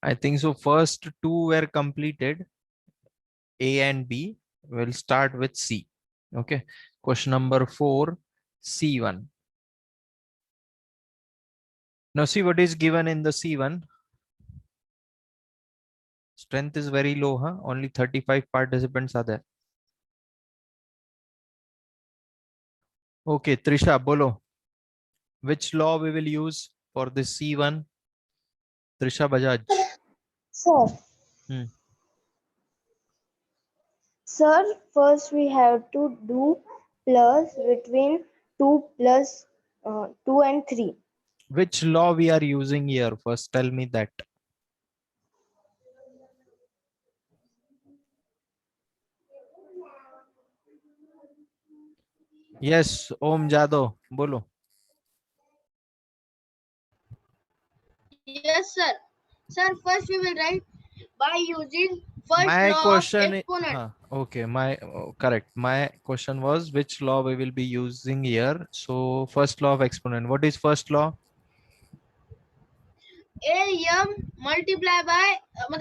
I think so. First two were completed, A and B. We'll start with C. Okay. Question number 4, C1. Now see what is given in the C1. Strength is very low, huh? Only 35 participants are there. Okay, Trisha, bolo. Which law we will use for this C1? Trisha Bajaj. Sir, Hmm. sir, first we have to do plus between 2 plus 2 and 3. Which law we are using here? First, tell me that. Yes, Om Jadov, bolo. Yes, sir. Sir, first we will write by using first My law of question, exponent. okay, correct. My question was which law we will be using here. So first law of exponent. What is first law? AM multiply by a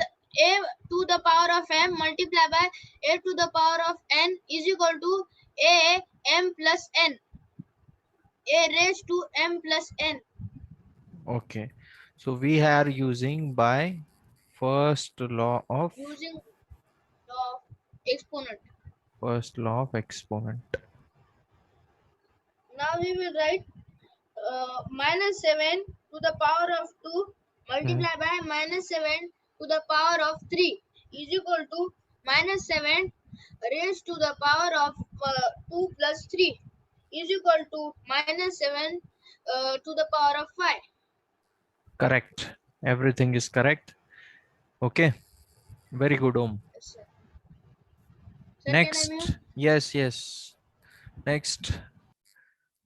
to the power of m multiply by a to the power of n is equal to a m plus n. A raised to m plus n. Okay. So we are using by first law of Using law of exponent. exponent. Now we will write minus 7 to the power of 2 Hmm. multiply by minus 7 to the power of 3 is equal to minus 7 raised to the power of 2 plus 3 is equal to minus 7 to the power of 5. Correct. Everything is correct. Okay. Very good, Om. Yes, sir. Sir, can I move? Next. Yes, yes. Next.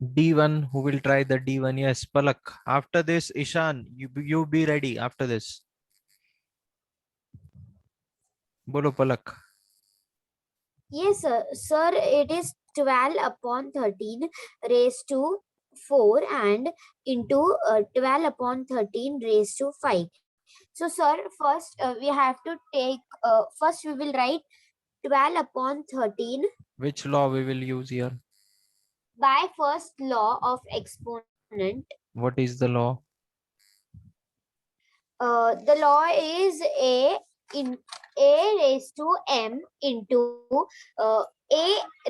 D1. Who will try the D1? Yes, Palak. After this, Ishan, you be ready after this. Bolo Palak. Yes, sir. Sir, it is 12 upon 13 raised to 4 and into 12 upon 13 raised to 5. So, sir, first we have to take, first we will write 12 upon 13 Which law we will use here? by first law of exponent. What is the law? The law is in a raised to m into a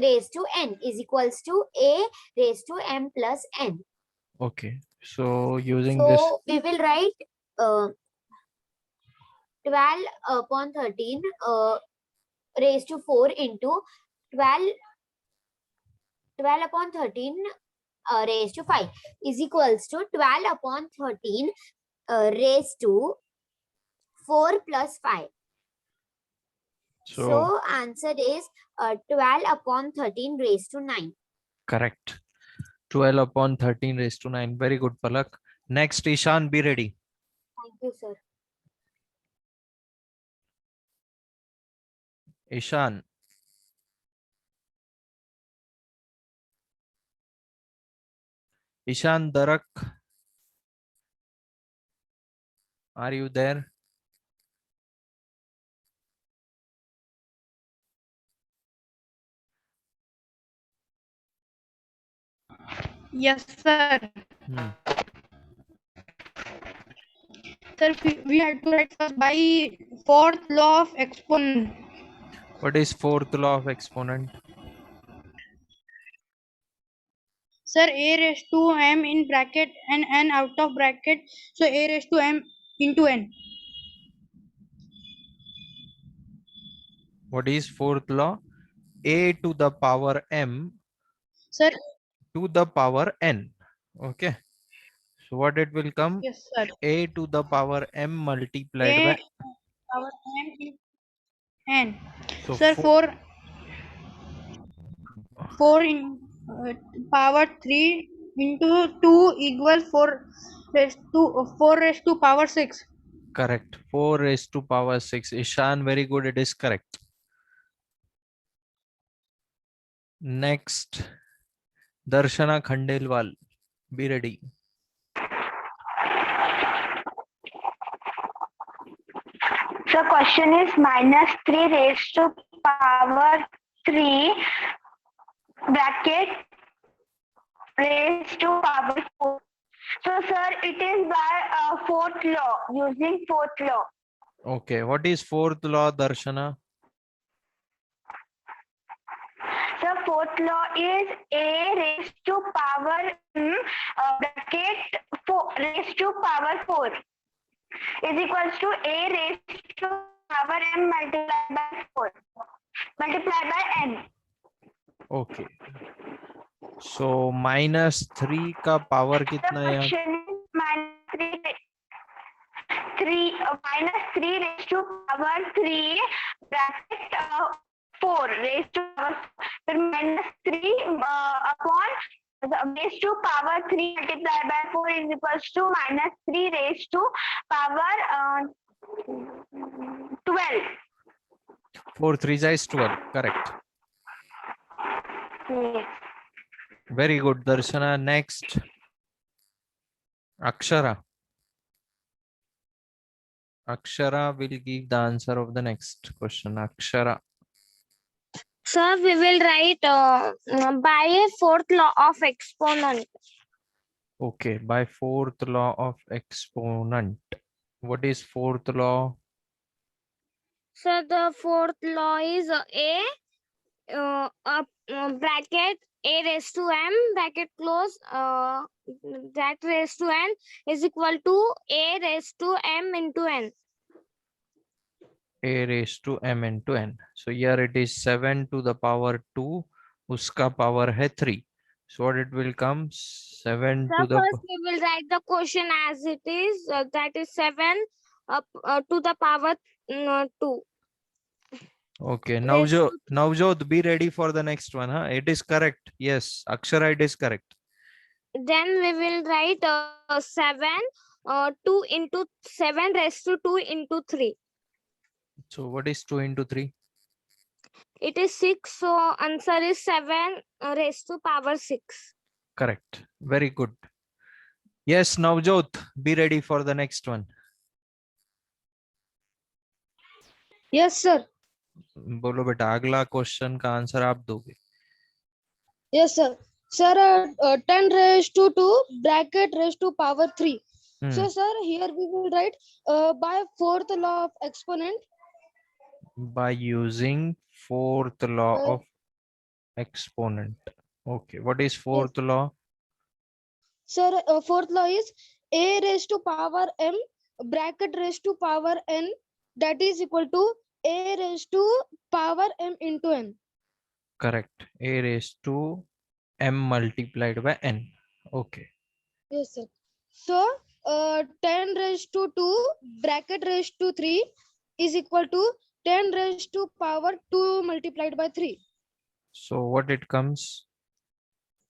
raised to n is equals to a raised to m plus n. Okay. So using this. So we will write 12 upon 13 raised to 4 into 12 upon 13 raised to 5 is equals to 12 upon 13 raised to 4 plus 5. So answer is 12 upon 13 raised to 9. Correct. 12 upon 13 raised to 9. Very good, Palak. Next, Ishan, be ready. Thank you, sir. Ishan. Ishan Darak. Are you there? Yes, sir. Hmm. Sir, we had to write first by fourth law of exponent. What is fourth law of exponent? Sir, a raised to m in bracket and n out of bracket. So a raised to m into n. What is fourth law? A to the power m Sir, to the power n. Okay. So what it will come? yes, sir. A to the power m multiplied by. A power m in n. So Sir, 4 in power 3 into 2 equals 4 raised to power 6. correct. 4 raised to power 6. Ishan, very good. It is correct. Next, Darshana Khandelwal. Be ready. So question is minus 3 raised to power 3 bracket raised to power 4. So sir, it is by fourth law, using fourth law. Okay, what is fourth law, Darshana? The fourth law is a raised to power bracket 4 raised to power 4 is equals to a raised to power m multiplied by 4 multiplied by n. Okay, so minus 3 का power The कितना है यहाँ? question is minus 3 raised to power 3 bracket 4 raised to power फिर minus 3 upon raised to power 3 multiplied by 4 is equals to minus 3 raised to power 12. 4 3 is 12. Correct. Yes. Very good, Darshana. Next, Akshara. Akshara will give the answer of the next question. Akshara. Sir, we will write by a fourth law of exponent. Okay, by fourth law of exponent. What is fourth law? So the fourth law is bracket a raised to m bracket close that raised to n is equal to a raised to m into n. A raised to m into n. So here it is 7 to the power 2. Uska power hai 3. So what it will come? 7 So to the first we will write the question as it is. That is 7 to the power 2. okay. Raised to Navjot, be ready for the next one. Huh? It is correct. Yes, Akshara, it is correct. Then we will write 7 2 into 7 raised to 2 into 3. So what is 2 into 3? It is 6. So answer is 7 raised to power 6. Correct. Very good. Yes, Navjot, be ready for the next one. Yes, sir. बोलो बेटा अगला question का answer आप दोगे. Yes, sir. Sir, 10 raised to 2 bracket raised to power 3. So, sir, here we will write by fourth law of exponent. By using fourth law Uh, of exponent. Okay, what is fourth law? Sir, fourth law is a raised to power m bracket raised to power n that is equal to a raised to power m into n. Correct. A raised to m multiplied by n. Okay. Yes, sir. So, 10 raised to 2 bracket raised to 3 is equal to 10 raised to power 2 multiplied by 3. So what it comes?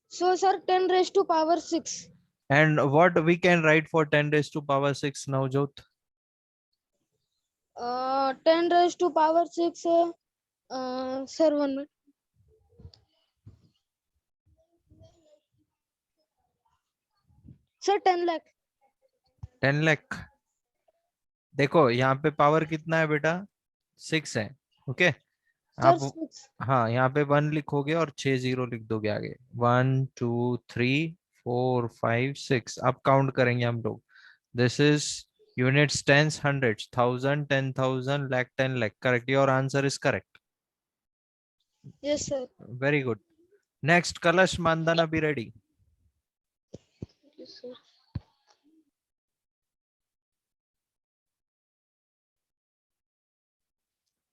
So, sir, 10 raised to power 6. And what we can write for 10 raised to power 6 now, Jot? 10 raised to power 6. Sir, 1 minute. Sir, 10 lakh. 10 lakh. देखो यहाँ पे power कितना है बेटा? 6 है. Okay. Sir, आप 6. हाँ यहाँ पे 1 लिखोगे और 6 0 लिख दोगे आगे. 1 2 3 4 5 6. अब काउंट करेंगे हम लोग. This is units, tens, hundreds, 1000, 10,000, lakh, 10 lakh. Correct. Your answer is correct. Yes, sir. Very good. Next, Kalash Mandana, be ready. Yes, sir.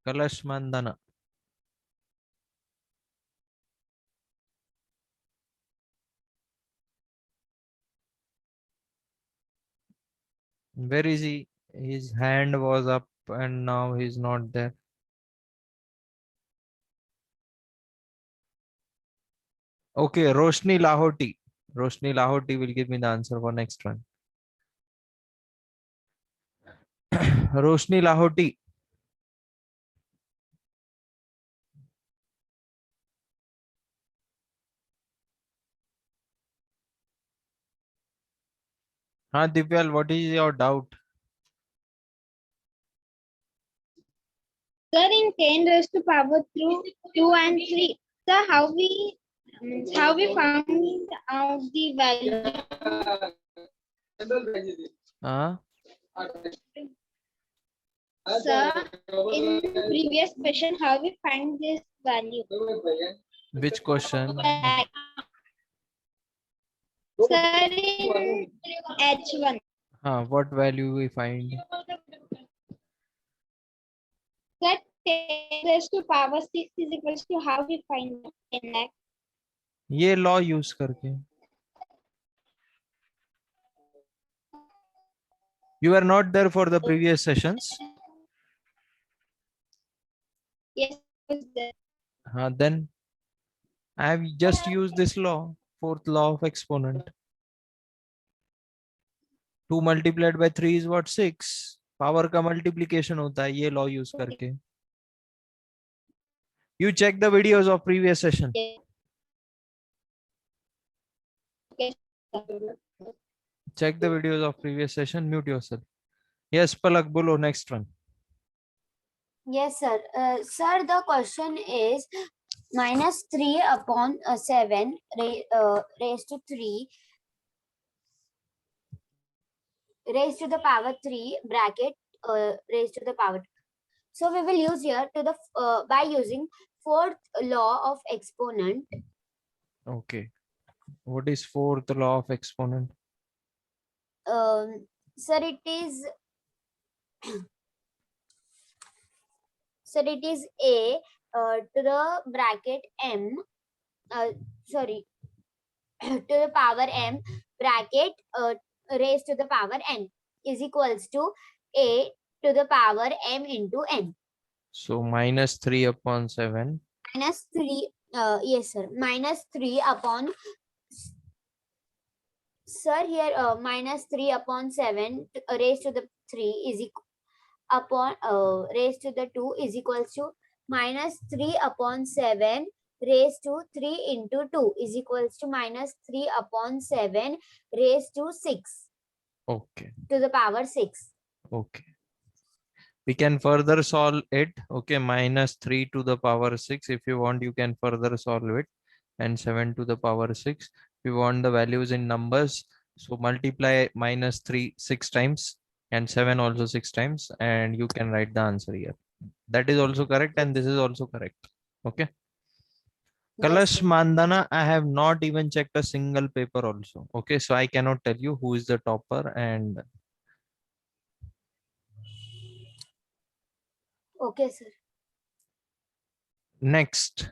Kalash Mandana. Where is he? His hand was up and now he's not there. Okay, Roshni Lahoti. Roshni Lahoti will give me the answer for next one. Roshni Lahoti. हाँ दिव्याल, what is your doubt? Sir, in 10 raised to power through 2 and 3. Sir, how we found out the value? हाँ Sir, in previous question, how we find this value? which question? Sir, in H1. हाँ, what value we find? Sir, 10 raised to power 6 is equals to how we find 10 lakh? ये law use करके. You are not there for the previous sessions. Yes, sir. Then I have just used this law, fourth law of exponent. 2 multiplied by 3 is what? 6. Power का multiplication होता है ये law use करके. You check the videos of previous session. Yes, sir. Check the videos of previous session. Mute yourself. Yes, Palak, bolo next one. Yes, sir. Sir, the question is -3 upon 7 raised to 3 raised to the power 3 bracket raised to the power 2. So we will use here to the by using fourth law of exponent. Okay. What is fourth law of exponent? Sir, it is a to the bracket m sorry to the power m bracket raised to the power n is equals to a to the power m into n. So -3 upon 7. -3 yes sir, -3 upon sir here -3 upon 7 raised to the 3 is upon raised to the 2 is equals to -3 upon 7 raised to 3 into 2 is equals to -3 upon 7 raised to 6 Okay. to the power 6. Okay. We can further solve it. Okay, -3 to the power 6. If you want, you can further solve it. And 7 to the power 6. If you want the values in numbers, so multiply -3 6 times and 7 also 6 times, and you can write the answer here. That is also correct, and this is also correct. Okay. Kalash Mandana, I have not even checked a single paper also. Okay, so I cannot tell you who is the topper. And Okay sir. next,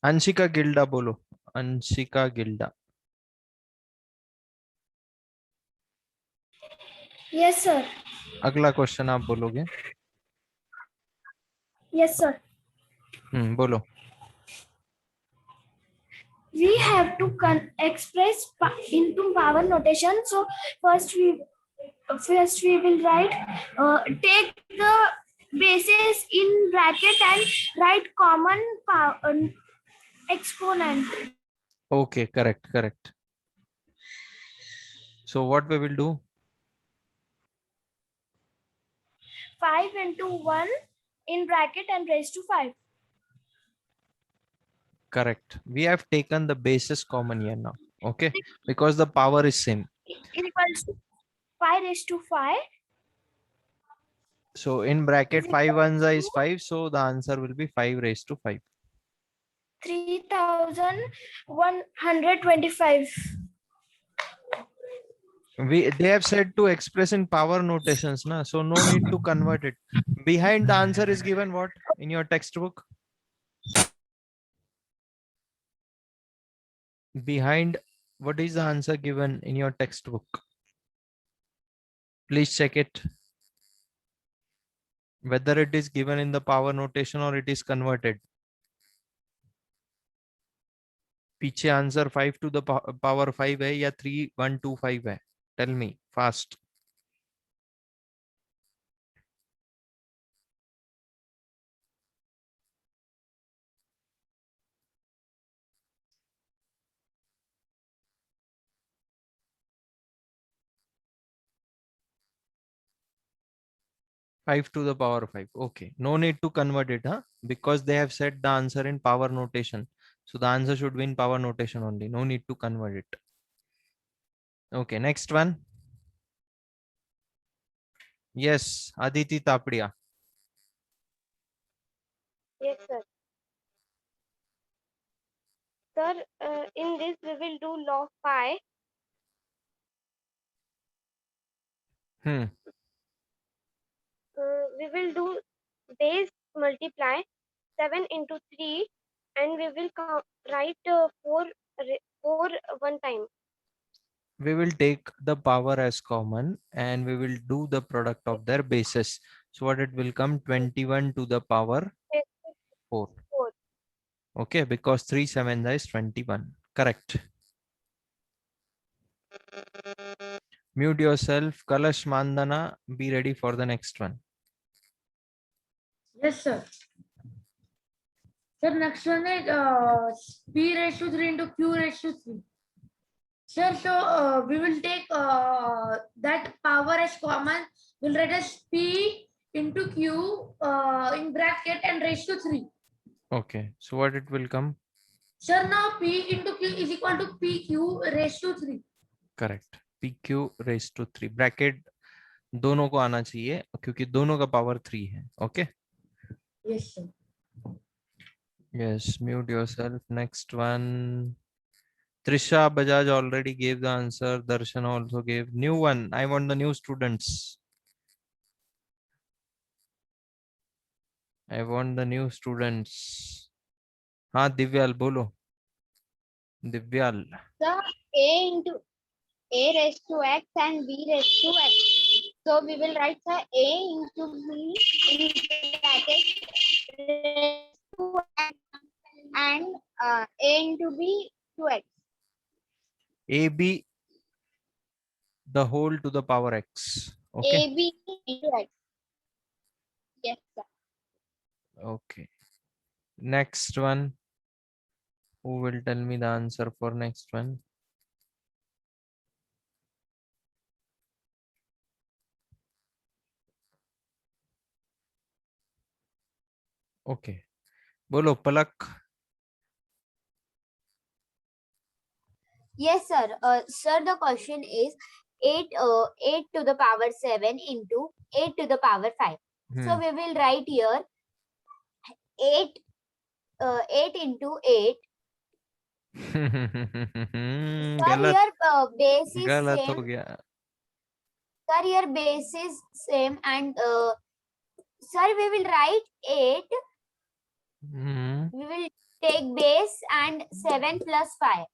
Anshika Gilda bolo. Anshika Gilda. Yes, sir. अगला question आप बोलोगे. Yes, sir. बोलो. We have to express into power notation. So first we will write take the bases in bracket and write common exponent. Okay, correct. So what we will do? 5 into 1 in bracket and raised to 5. Correct. We have taken the basis common here now. Okay, because the power is same. Is equals to 5 raised to 5. So in bracket 5 ones is 5. So the answer will be 5 raised to 5. 3125. They have said to express in power notations, na? So no need to convert it. Behind the answer is given what in your textbook? Behind what is the answer given in your textbook? Please check it. Whether it is given in the power notation or it is converted. पीछे answer 5 to the power 5 है या 3125 है? Tell me fast. 5 to the power 5. Okay. No need to convert it, huh? Because they have set the answer in power notation. So the answer should be in power notation only. No need to convert it. Okay. Next one. Yes. Aditi Tapadia. Yes, sir. Sir, in this we will do log pi. Hmm. We will do base multiply 7 into 3 and we will write 4 one time. We will take the power as common and we will do the product of their bases. So what it will come 21 to the power Yes, 4. 4. Okay, because 3 7 is 21. Correct. Mute yourself. Kalash Mandana, be ready for the next one. Yes, sir. Sir, next one is P raised to 3 into Q raised to 3. Sir, so we will take that power as common. We'll write as P into Q in bracket and raised to 3. Okay, so what it will come? Sir, now P into Q is equal to PQ raised to 3. Correct. PQ raised to 3. Bracket दोनों को आना चाहिए क्योंकि दोनों का power 3 है. Okay. Yes, sir. Yes, mute yourself. Next one. Trisha Bajaj already gave the answer. Darshan also gave. New one. I want the new students. I want the new students. हाँ दिव्याल बोलो. दिव्याल. So A into A raised to X and B raised to X. So we will write the A into B in bracket raised to X and A into B to X. AB the whole to the power X. Okay. AB into X. Yes, sir. Okay. Next one. Who will tell me the answer for next one? Okay. Bolo Palak. Yes, sir. Sir, the question is 8 to the power 7 into 8 to the power 5. So we will write here 8 into 8. Sir, here base is गलत हो same. गया. Sir, here base is same and sir, we will write 8. We will take base and 7 plus 5.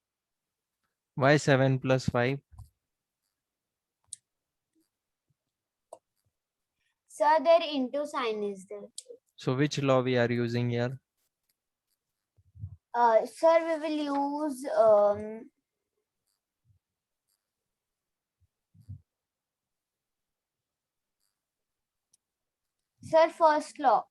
Why 7 plus 5? Sir, their into sign is there. So which law we are using here? Sir, we will use sir, first law.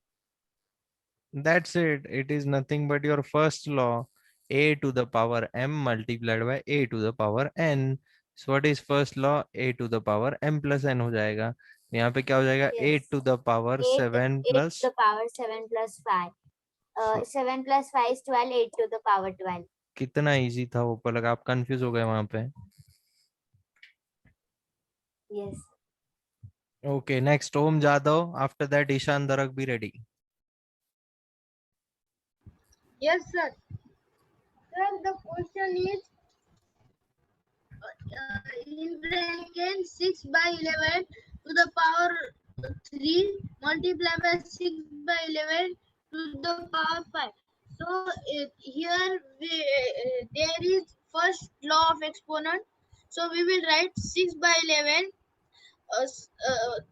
That's it. It is nothing but your first law. A to the power m multiplied by a to the power n. So what is first law? A to the power m plus n हो जाएगा. यहाँ पे क्या हो जाएगा? Yes. 8 to the power 7 8 plus. to the power 7 plus 5. 7 plus 5 is 12. 8 to the power 12. कितना easy था वो पलक, आप कंफ्यूज हो गए वहां पे. Yes. Okay, next Om Jadhav. After that Ishan Darak, be ready. Yes, sir. Sir, the question is in bracket 6 by 11 to the power 3 multiplied by 6 by 11 to the power 5. So here there is first law of exponent. So we will write 6 by 11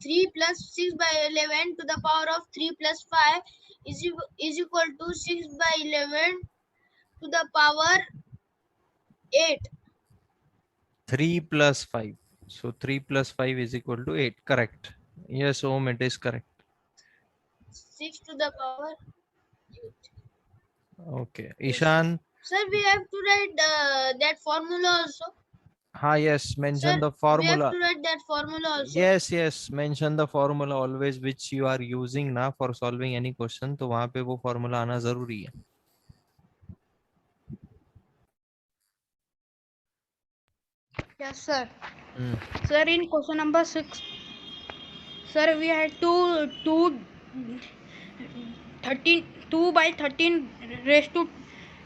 3 plus 6 by 11 to the power of 3 plus 5 is equal to 6 by 11 to the power 8. 3 plus 5. So 3 plus 5 is equal to 8. Correct. Yes, Om, it is correct. 6 to the power 8. Okay. Ishan. Sir, we have to write that formula also. yes, mention Sir, the we have formula. to write that formula also. Yes, mention the formula always which you are using ना for solving any question. तो वहाँ पे वो formula आना जरूरी है. Yes, sir. Hmm. Sir, in question number 6, sir, we had 2 by 13 raised to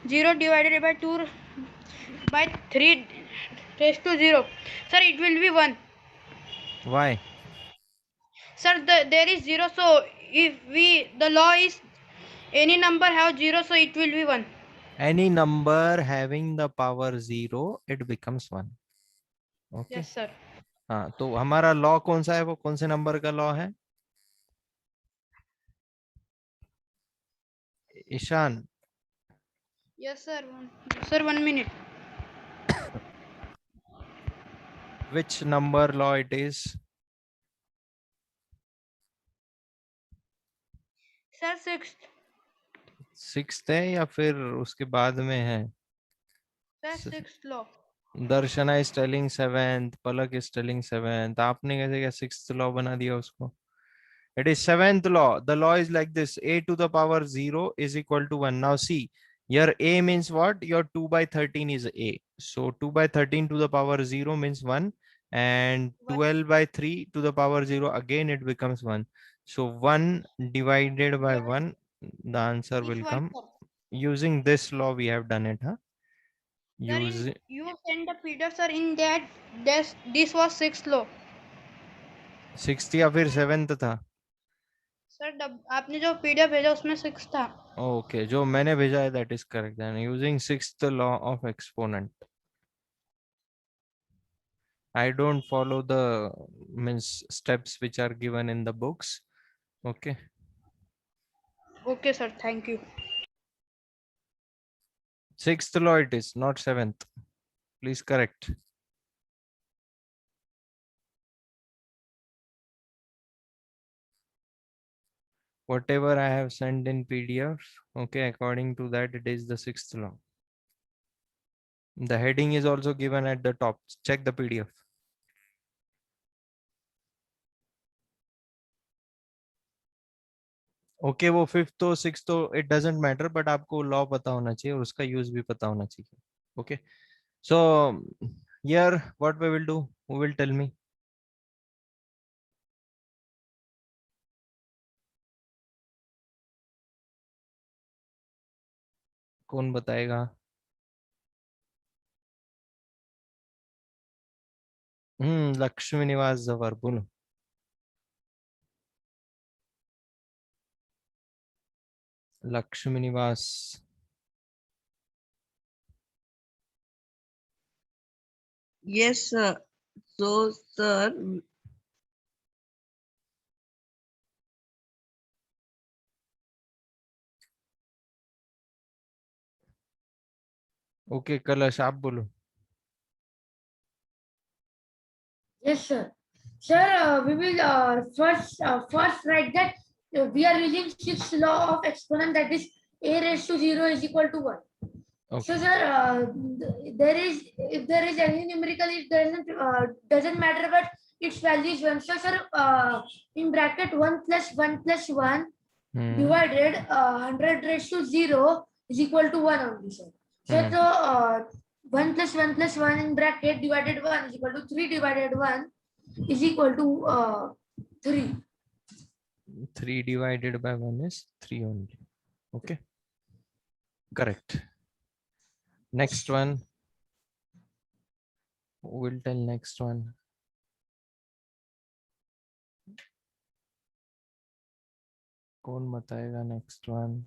0 divided by 2 by 3 raised to 0. Sir, it will be 1. Why? Sir, there is 0, so if the law is any number have 0, so it will be 1. Any number having the power 0, it becomes 1. Okay. Yes, sir. हाँ, तो हमारा law कौन सा है? वो कौन से number का लॉ है? Ishan. Yes, sir. Sir, 1 minute. Which number law it is? Sir, 6th. 6th है या फिर उसके बाद में है? Sir, 6th law. Darshana is telling 7th, Palak is telling 7th. आपने कैसे क्या 6th law बना दिया उसको? It is 7th law. The law is like this: a to the power 0 is equal to 1. Now see, your a means what? Your 2 by 13 is a. So 2 by 13 to the power 0 means 1. And 12 by 3 to the power 0, again it becomes 1. So 1 divided by 1, the answer will come. Using this law we have done it. Huh? Sir, you send the PDF, sir, in that this was 6th law. 6th या फिर 7th था? Sir आपने जो PDF भेजा उसमें 6 था. Okay, जो मैंने भेजा है that is correct. Then using 6th law of exponent. I don't follow the means steps which are given in the books. Okay. Okay, sir. Thank you. 6th law it is, not 7th. Please correct. Whatever I have sent in PDF, okay, according to that, it is the 6th law. The heading is also given at the top. Check the PDF. Okay, वो 5th तो 6th तो it doesn't matter, but आपको law पता होना चाहिए और उसका use भी पता होना चाहिए. Okay. So here what we will do? Who will tell me? कौन बताएगा? लक्ष्मी निवास जवर बोलो. लक्ष्मी निवास. Yes, sir. So, sir, okay कलश आप बोलो. Yes, sir. Sir, we will first write that we are using 6th law of exponent, that is a raised to 0 is equal to 1. Okay. So, sir, if there is any numerical, it doesn't matter, but its value is 1. So, sir, in bracket 1 plus 1 plus 1 divided 100 raised to 0 is equal to 1 only, sir. So, 1 plus 1 plus 1 in bracket divided 1 is equal to 3 divided 1 is equal to 3. 3 divided by 1 is 3 only. Okay. Correct. Next one. Who will tell next one? कौन बताएगा next one?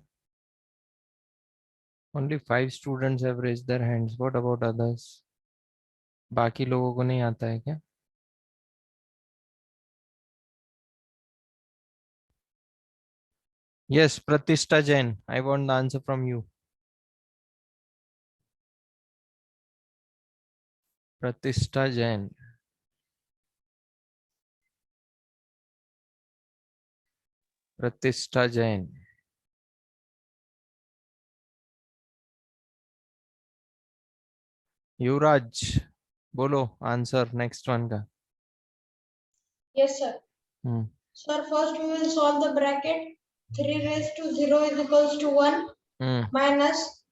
Only 5 students have raised their hands. What about others? बाकी लोगों को नहीं आता है क्या? Yes, Pratishta Jain. I want the answer from you. Pratishta Jain. Pratishta Jain. Yuvraj. बोलो आंसर नेक्स्ट वन का. Yes, sir. Hmm. Sir, first we will solve the bracket. 3 raised to 0 is equals to 1 Hmm. minus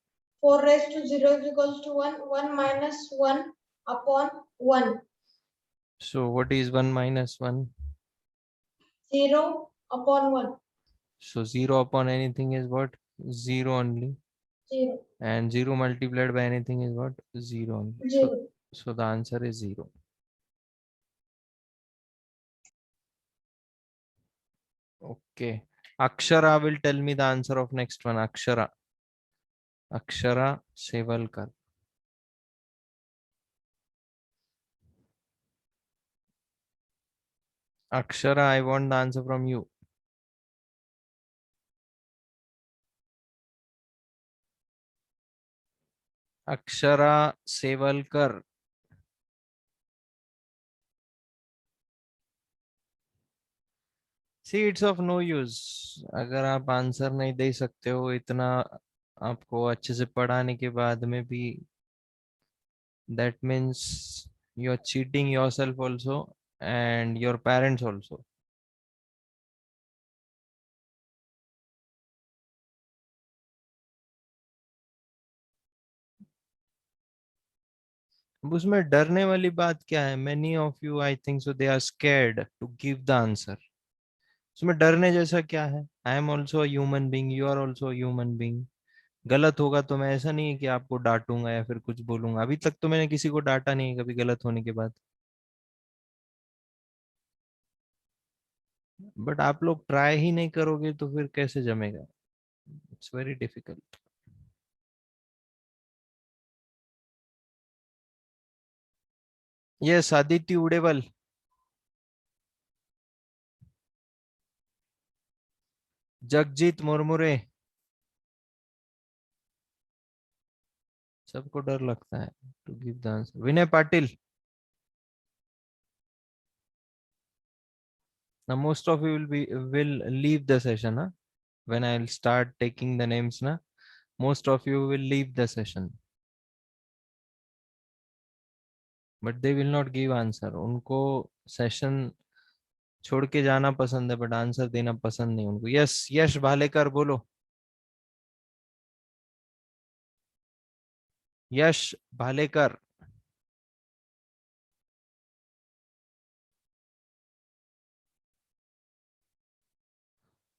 4 raised to 0 is equals to 1. 1 minus 1 upon 1. So what is 1 minus 1? 0 upon 1. So 0 upon anything is what? 0 only. 0. And 0 multiplied by anything is what? 0 only. 0. So the answer is 0. Okay. Akshara will tell me the answer of next one. Akshara. Akshara Sevalkar. Akshara, I want the answer from you. Akshara Sevalkar. See, it's of no use. अगर आप answer नहीं दे सकते हो इतना आपको अच्छे से पढ़ाने के बाद में भी, that means you're cheating yourself also and your parents also. अब उसमें डरने वाली बात क्या है? Many of you, I think so, they are scared to give the answer. उसमें डरने जैसा क्या है? I am also a human being. You are also a human being. गलत होगा तो मैं ऐसा नहीं है कि आपको डांटूंगा या फिर कुछ बोलूंगा. अभी तक तो मैंने किसी को डांटा नहीं है कभी गलत होने के बाद. बट आप लोग ट्राई ही नहीं करोगे तो फिर कैसे जमेगा? It's very difficult. Yes, Aditya उडेबल. जगजीत मुरमुरे. सबको डर लगता है to give the answer. Vinay Patil. Now most of you will leave the session, huh? When I'll start taking the names, na, most of you will leave the session. But they will not give answer. उनको session छोड़ के जाना पसंद है but answer देना पसंद नहीं उनको. यस, यश भालेकर बोलो. यश भालेकर.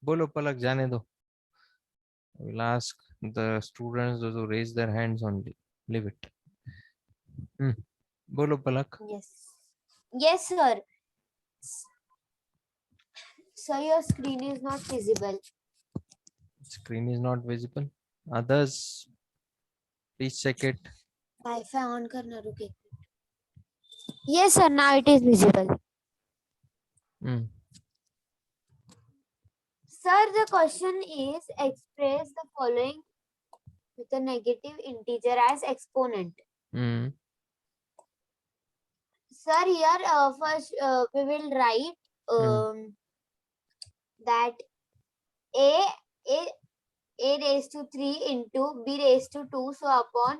बोलो पलक, जाने दो. I will ask the students to raise their hands only. Leave it. बोलो पलक. Yes. Yes, sir. Sir, your screen is not visible. Screen is not visible. Others, please check it. Wi-Fi on करना रुके. Yes, sir. Now it is visible. Sir, the question is express the following with a negative integer as exponent. Sir, here first we will write that a raised to 3 into b raised to 2, so upon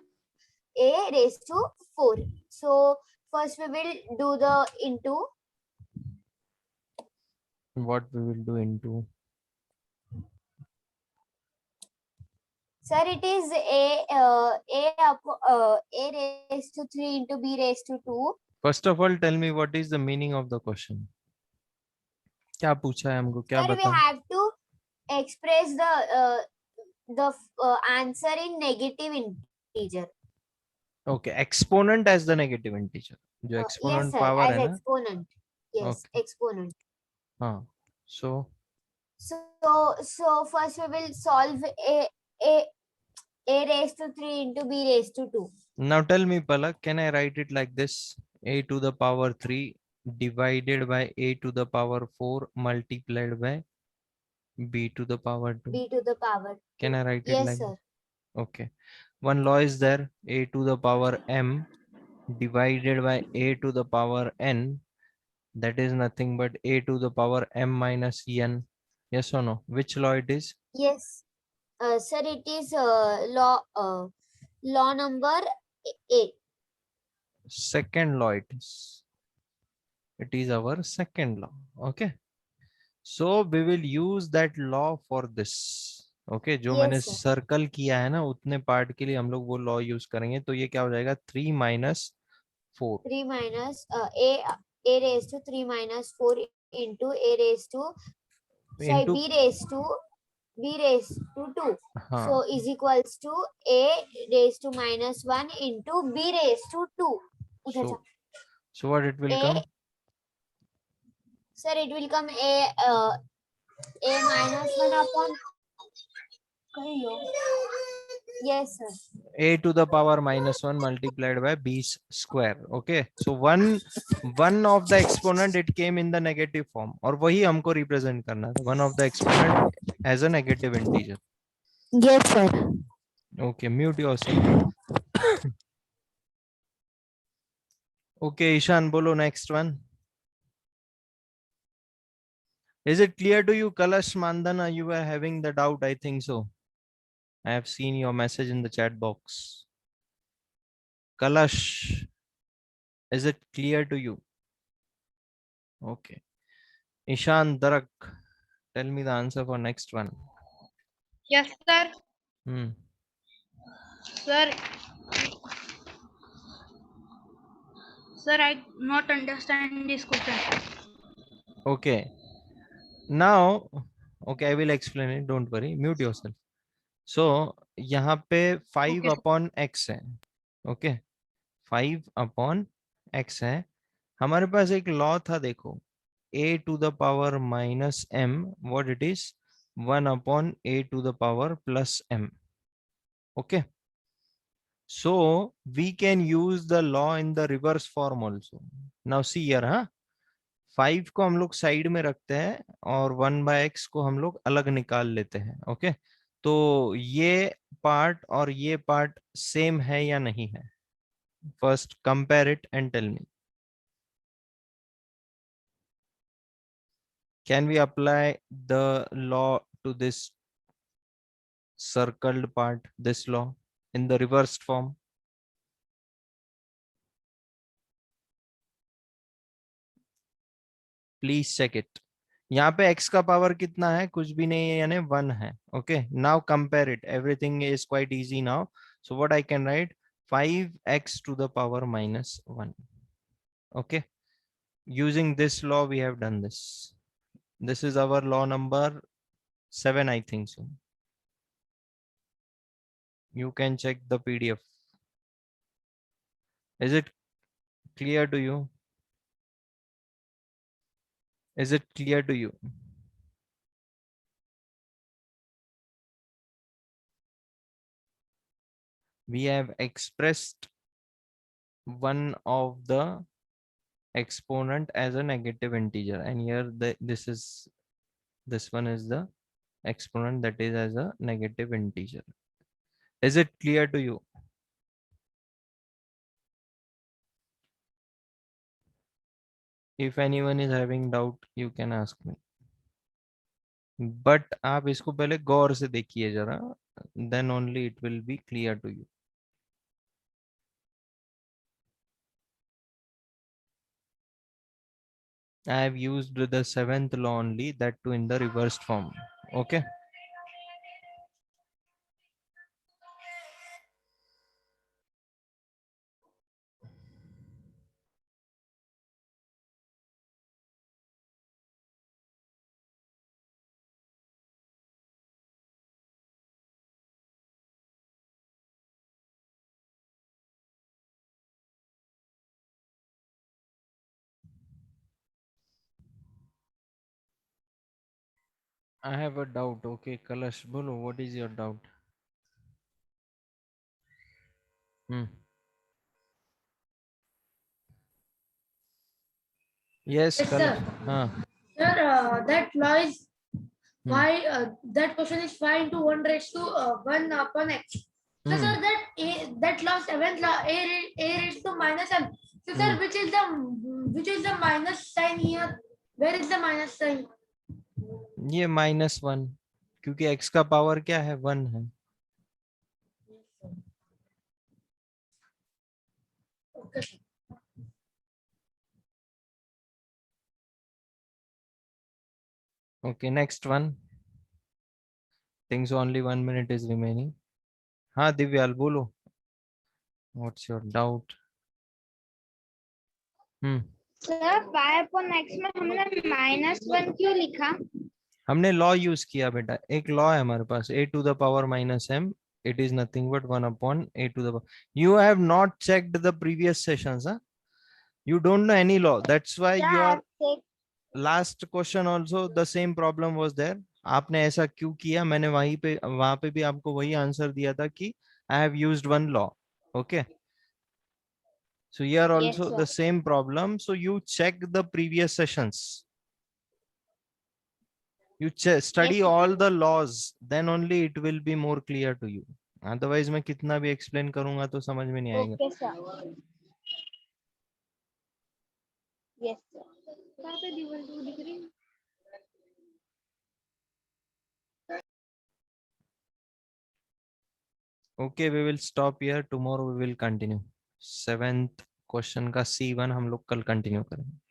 a raised to 4. So first we will do the into. What we will do into? Sir, it is a raised to 3 into b raised to 2. First of all, tell me what is the meaning of the question. क्या पूछा है हमको? क्या Sir, we बताओ? have to express the answer in negative integer. Okay, exponent as the negative integer. जो Yes, exponent sir, power as है ना? exponent. Yes, Okay. exponent. हाँ. So first we will solve a raised to 3 into b raised to 2. now tell me, Palak, can I write it like this? A to the power 3 divided by a to the power 4 multiplied by b to the power 2. b to the power 2. Can I write it Yes, like sir. that? Okay. One law is there. A to the power m divided by a to the power n. That is nothing but a to the power m minus n. Yes or no? Which law it is? Yes. Sir, it is law number 8. second law it is. It is our second law. Okay, so we will use that law for this. Okay, जो Yes, मैंने sir. Circle किया है ना उतने part के लिए हम लोग वो लॉ यूज करेंगे. तो ये क्या हो जाएगा 3 minus 4 3 minus a raised to 3 minus 4 into a raised to sorry into b raised to 2. हाँ. So is equals to a raised to minus 1 into b raised to 2. Okay, So so what it will A- come? sir, it will come a minus 1 upon. Yes, sir. A to the power minus 1 multiplied by b square. Okay, so one of the exponent it came in the negative form और वही हमको represent करना था. One of the exponent as a negative integer. Yes, sir. Okay, mute yourself. Okay, Ishan, bolo next one. Is it clear to you, Kalash Mandana? You were having the doubt, I think so. I have seen your message in the chat box. Kalash, is it clear to you? Okay. Ishan Darak, tell me the answer for next one. Yes, sir. Sir. Sir, I not understand this question. Okay. Now, okay, I will explain it. Don't worry. Mute yourself. So, यहाँ पे 5 Okay, sir. upon x है. Okay. 5 upon x है. हमारे पास एक law था देखो. A to the power minus m, what it is? 1 upon a to the power plus m. Okay. So we can use the law in the reverse form also. Now see here, huh? 5 को हम लोग side में रखते हैं और 1 by x को हम लोग अलग निकाल लेते हैं. ओके, तो ये पार्ट और ये पार्ट सेम है या नहीं है? First compare it and tell me. Can we apply the law to this circled part, this law, in the reversed form? Please check it. यहाँ पे x का पावर कितना है? कुछ भी नहीं है, यानी 1 है. Okay, now compare it. Everything is quite easy now. So what I can write? 5x to the power minus 1. Okay, using this law we have done this. This is our law number 7, I think so. You can check the PDF. Is it clear to you? Is it clear to you? We have expressed one of the exponent as a negative integer, and here this one is the exponent that is as a negative integer. Is it clear to you? If anyone is having doubt, you can ask me. But आप इसको पहले गौर से देखिए जरा, then only it will be clear to you. I have used the 7th law only, that too in the reversed form. Okay. I have a doubt. Okay, Kalash, bolo, what is your doubt? Yes, Yes, Kalash. sir. Sir, that law is why that question is 5 into 1 raised to 1 upon x. So sir, that law 7th law a raised to minus m. So sir, which is the minus sign here? Where is the minus sign? ये -1, क्योंकि x का power क्या है? 1 है. Okay. Okay, next one. Think so only 1 minute is remaining. हाँ दिव्याल बोलो. What's your doubt? Sir y upon x में हमने -1 क्यों लिखा? हमने लॉ यूज किया बेटा. एक लॉ है हमारे पास, a to the power minus m. It is nothing but 1 upon a to the power. You have not checked the previous sessions, huh? You don't know any law. That's why your last question also the same problem was there. आपने ऐसा क्यों किया? मैंने वहां पे भी आपको वही आंसर दिया था कि I have used one law. Okay. So here also sir. the same problem. So you check the previous sessions. You study Yes, all the laws, then only it will be more clear to you. Otherwise मैं कितना भी explain करूंगा तो समझ में नहीं आएगा. Okay, sir. Yes, sir. कहाँ पे D1 2 दिख रही है? Okay, we will stop here. Tomorrow we will continue. 7th question का C1 हम लोग कल continue करेंगे.